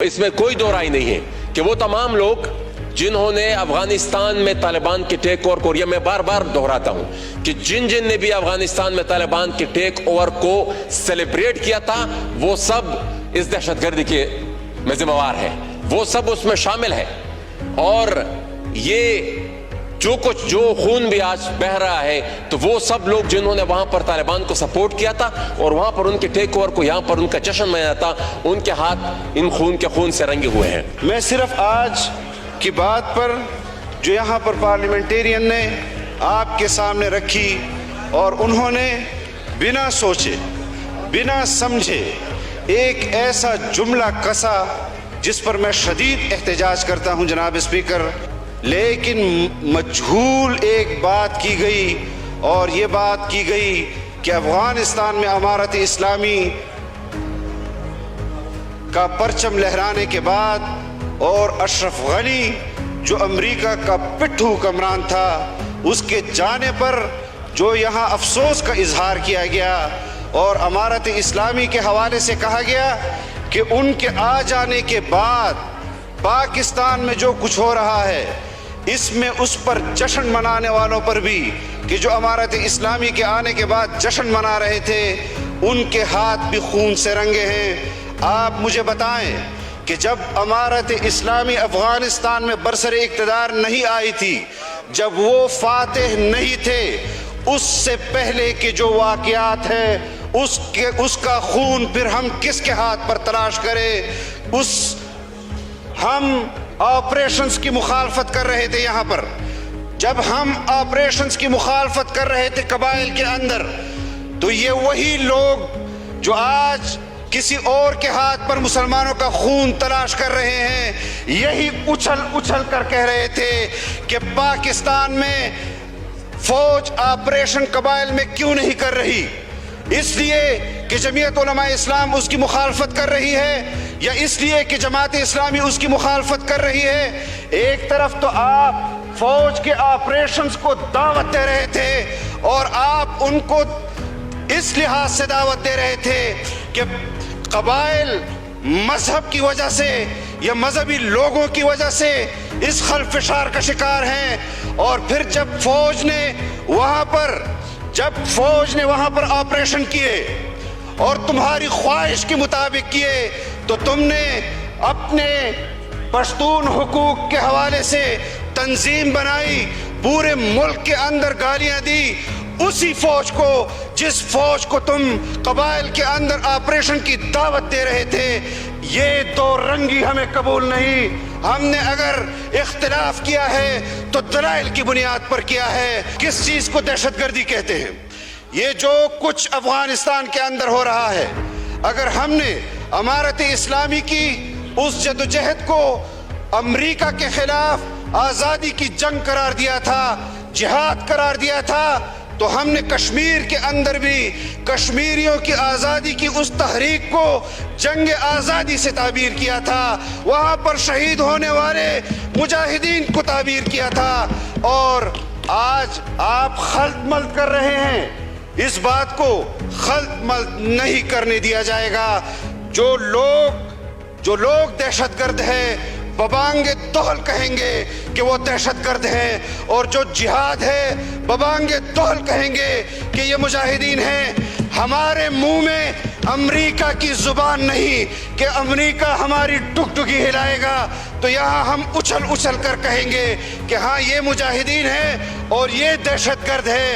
इसमें कोई दो राय नहीं है कि वो तमाम लोग जिन्होंने अफगानिस्तान में तालिबान के टेक ओवर को, मैं बार बार दोहराता हूं कि जिन जिन ने भी अफगानिस्तान में तालिबान के टेक ओवर को सेलिब्रेट किया था वो सब इस दहशतगर्दी के में जिम्मेवार है, वो सब उसमें शामिल है। और ये जो खून भी आज बह रहा है तो वो सब लोग जिन्होंने वहां पर तालिबान को सपोर्ट किया था और वहां पर उनके टेक ओवर को, यहां पर उनका जश्न मनाया था, उनके हाथ इन खून के खून से रंगे हुए हैं। मैं सिर्फ आज की बात पर जो यहाँ पर पार्लियामेंटेरियन ने आपके सामने रखी और उन्होंने बिना सोचे बिना समझे एक ऐसा जुमला कसा जिस पर मैं शदीद एहतजाज करता हूँ जनाब स्पीकर। लेकिन मजहूल एक बात की गई और ये बात की गई कि अफगानिस्तान में अमारत इस्लामी का परचम लहराने के बाद और अशरफ गनी जो अमेरिका का पिट्ठू हुक्मरान था उसके जाने पर जो यहाँ अफसोस का इजहार किया गया और अमारत इस्लामी के हवाले से कहा गया कि उनके आ जाने के बाद पाकिस्तान में जो कुछ हो रहा है इसमें उस पर जश्न मनाने वालों पर भी कि जो अमारत इस्लामी के आने के बाद जश्न मना रहे थे उनके हाथ भी खून से रंगे हैं। आप मुझे बताएं कि जब अमारत इस्लामी अफगानिस्तान में बरसरे इक़्तिदार नहीं आई थी, जब वो फातिह नहीं थे, उससे पहले के जो वाक़यात हैं उसका खून फिर हम किसके हाथ पर तलाश करें। हम ऑपरेशंस की मुखालफत कर रहे थे यहाँ पर, जब हम ऑपरेशंस की मुखालफत कर रहे थे कबाइल के अंदर, तो ये वही लोग जो आज किसी और के हाथ पर मुसलमानों का खून तलाश कर रहे हैं यही उछल उछल कर कह रहे थे कि पाकिस्तान में फौज ऑपरेशन कबाइल में क्यों नहीं कर रही, इसलिए कि जमीयत उलमा इस्लाम उसकी मुखालफत कर रही है या इसलिए कि जमात इस्लामी उसकी मुखालफत कर रही है। एक तरफ तो आप फौज के ऑपरेशंस को दावत दे रहे थे और आप उनको इस लिहाज से दावत दे रहे थे कि कबाइल मजहब की वजह से या मजहबी लोगों की वजह से इस खलफिशार का शिकार हैं। और फिर जब फौज ने वहां पर ऑपरेशन किए और तुम्हारी ख्वाहिश के मुताबिक किए तो तुमने अपने पश्तून हुकूक के हवाले से तंजीम बनाई, पूरे मुल्क के अंदर गालियां दी उसी फौज को जिस फौज को तुम कबाइल के अंदर ऑपरेशन की दावत दे रहे थे। ये दो रंगी हमें कबूल नहीं। हमने अगर इख्तिलाफ किया है तो दलाइल की बुनियाद पर किया है। किस चीज को दहशतगर्दी कहते हैं? ये जो कुछ अफगानिस्तान के अंदर हो रहा है, अगर हमने अमारत इस्लामी की उस जदोजहद को अमेरिका के खिलाफ आज़ादी की जंग करार दिया था, जिहाद करार दिया था, तो हमने कश्मीर के अंदर भी कश्मीरियों की आज़ादी की उस तहरीक को जंग आज़ादी से ताबीर किया था, वहाँ पर शहीद होने वाले मुजाहिदीन को ताबीर किया था। और आज आप खल्त-मल्त कर रहे हैं, इस बात को खल्त-मल्त नहीं करने दिया जाएगा। जो लोग दहशतगर्द हैं बबांगे दोहल कहेंगे कि वो दहशतगर्द हैं, और जो जिहाद है बबांगे दोहल कहेंगे कि ये मुजाहिदीन हैं। हमारे मुंह में अमेरिका की जुबान नहीं कि अमेरिका हमारी टुकटुकी हिलाएगा, तो यहाँ हम उछल उछल कर कहेंगे कि हाँ ये मुजाहिदीन हैं और ये दहशतगर्द है।